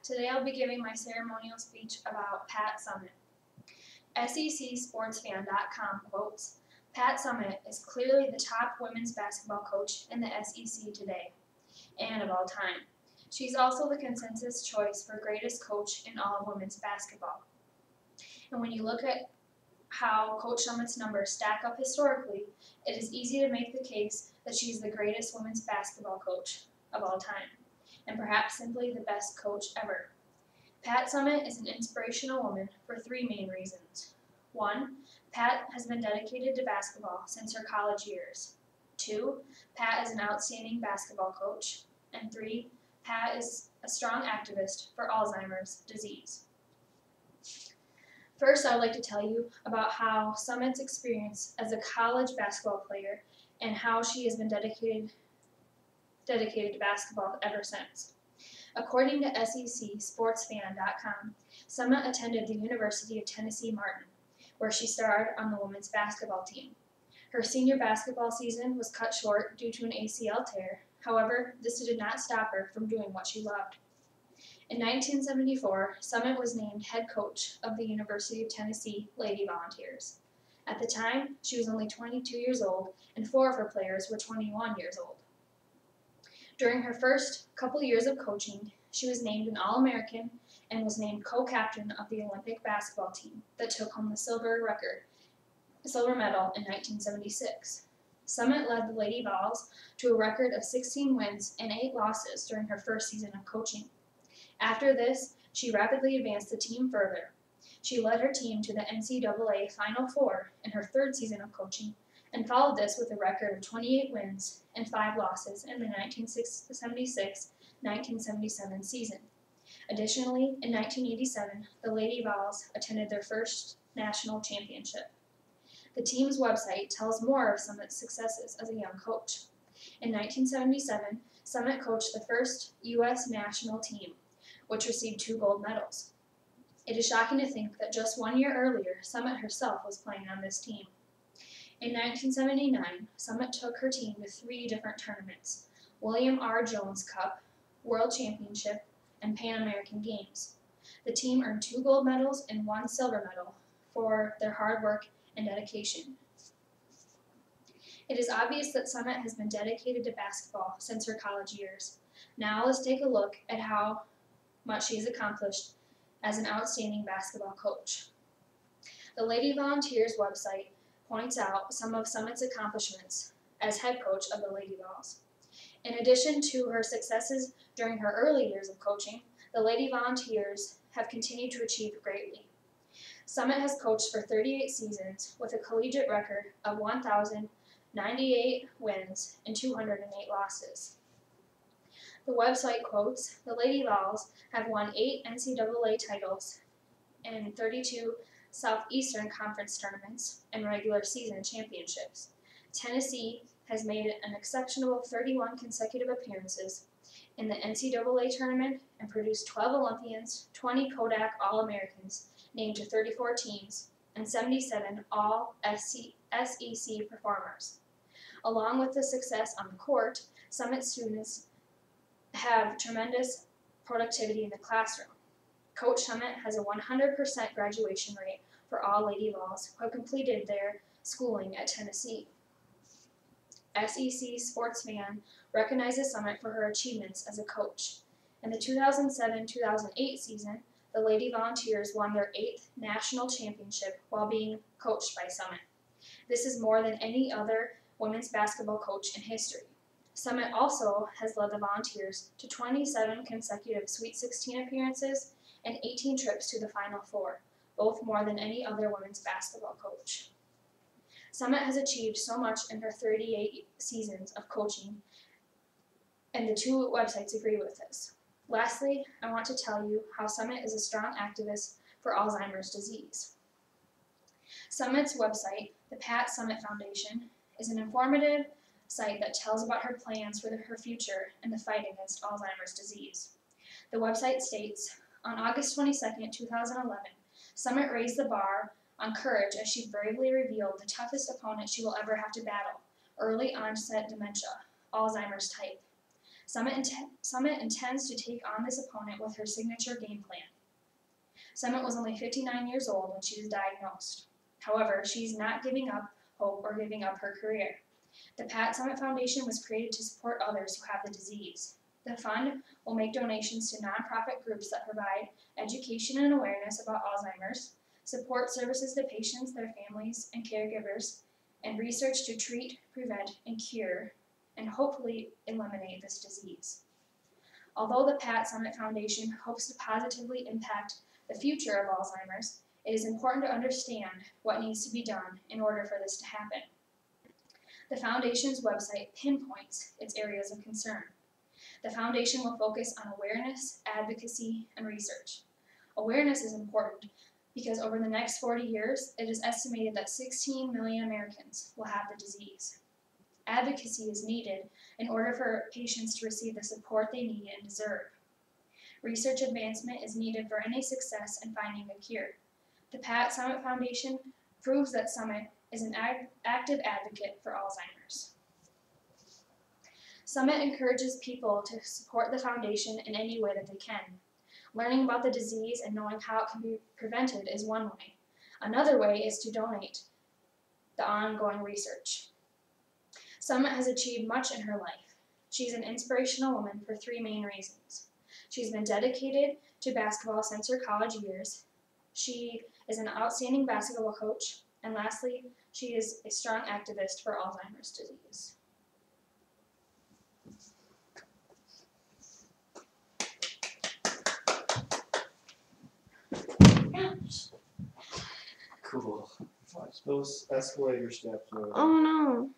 Today I'll be giving my ceremonial speech about Pat Summitt. SECSportsFan.com quotes, "Pat Summitt is clearly the top women's basketball coach in the SEC today, and of all time. She's also the consensus choice for greatest coach in all of women's basketball." And when you look at how Coach Summitt's numbers stack up historically, it is easy to make the case that she's the greatest women's basketball coach of all time, and perhaps simply the best coach ever. Pat Summitt is an inspirational woman for three main reasons. 1. Pat has been dedicated to basketball since her college years. 2. Pat is an outstanding basketball coach. And 3. Pat is a strong activist for Alzheimer's disease. First, I would like to tell you about how Summitt's experience as a college basketball player and how she has been dedicated to basketball ever since. According to SECSportsFan.com, Summitt attended the University of Tennessee Martin, where she starred on the women's basketball team. Her senior basketball season was cut short due to an ACL tear. However, this did not stop her from doing what she loved. In 1974, Summitt was named head coach of the University of Tennessee Lady Volunteers. At the time, she was only 22 years old, and 4 of her players were 21 years old. During her first couple years of coaching, she was named an All-American and was named co-captain of the Olympic basketball team that took home the silver medal in 1976. Summitt led the Lady Vols to a record of 16 wins and 8 losses during her first season of coaching. After this, she rapidly advanced the team further. She led her team to the NCAA Final Four in her third season of coaching, and followed this with a record of 28 wins and 5 losses in the 1976-1977 season. Additionally, in 1987, the Lady Vols attended their first national championship. The team's website tells more of Summitt's successes as a young coach. In 1977, Summitt coached the first U.S. national team, which received 2 gold medals. It is shocking to think that just 1 year earlier, Summitt herself was playing on this team. In 1979, Summitt took her team to 3 different tournaments: William R. Jones Cup, World Championship, and Pan American Games. The team earned 2 gold medals and 1 silver medal for their hard work and dedication. It is obvious that Summitt has been dedicated to basketball since her college years. Now let's take a look at how much she has accomplished as an outstanding basketball coach. The Lady Volunteers website points out some of Summitt's accomplishments as head coach of the Lady Vols. In addition to her successes during her early years of coaching, the Lady Volunteers have continued to achieve greatly. Summitt has coached for 38 seasons with a collegiate record of 1,098 wins and 208 losses. The website quotes, "The Lady Vols have won 8 NCAA titles and 32 Southeastern Conference tournaments and regular season championships. Tennessee has made an exceptional 31 consecutive appearances in the NCAA tournament and produced 12 Olympians, 20 Kodak All-Americans named to 34 teams, and 77 All-SEC performers. Along with the success on the court, Summitt students have tremendous productivity in the classroom. Coach Summitt has a 100% graduation rate for all Lady Vols who have completed their schooling at Tennessee. SEC Sportsfan recognizes Summitt for her achievements as a coach. In the 2007-2008 season, the Lady Volunteers won their 8th national championship while being coached by Summitt. This is more than any other women's basketball coach in history. Summitt also has led the Volunteers to 27 consecutive Sweet 16 appearances and 18 trips to the Final Four, both more than any other women's basketball coach. Summitt has achieved so much in her 38 seasons of coaching, and the 2 websites agree with this. Lastly, I want to tell you how Summitt is a strong activist for Alzheimer's disease. Summitt's website, the Pat Summitt Foundation, is an informative site that tells about her plans for her future in the fight against Alzheimer's disease. The website states, "On August 22, 2011, Summitt raised the bar on courage as she bravely revealed the toughest opponent she will ever have to battle: early onset dementia, Alzheimer's type. Summit intends to take on this opponent with her signature game plan. Summit was only 59 years old when she was diagnosed. However, she's not giving up hope or giving up her career. The Pat Summit Foundation was created to support others who have the disease. The fund will make donations to nonprofit groups that provide education and awareness about Alzheimer's, support services to patients, their families, and caregivers, and research to treat, prevent, and cure, and hopefully eliminate this disease. Although the Pat Summit Foundation hopes to positively impact the future of Alzheimer's, it is important to understand what needs to be done in order for this to happen. The Foundation's website pinpoints its areas of concern. The Foundation will focus on awareness, advocacy, and research. Awareness is important because over the next 40 years, it is estimated that 16 million Americans will have the disease. Advocacy is needed in order for patients to receive the support they need and deserve. Research advancement is needed for any success in finding a cure. The Pat Summit Foundation proves that Summit is an active advocate for Alzheimer's. Summit encourages people to support the foundation in any way that they can. Learning about the disease and knowing how it can be prevented is one way. Another way is to donate the ongoing research. Summit has achieved much in her life. She's an inspirational woman for 3 main reasons. She's been dedicated to basketball since her college years. She is an outstanding basketball coach. And lastly, she is a strong activist for Alzheimer's disease. Cool. Watch those escalator steps over there. Oh no.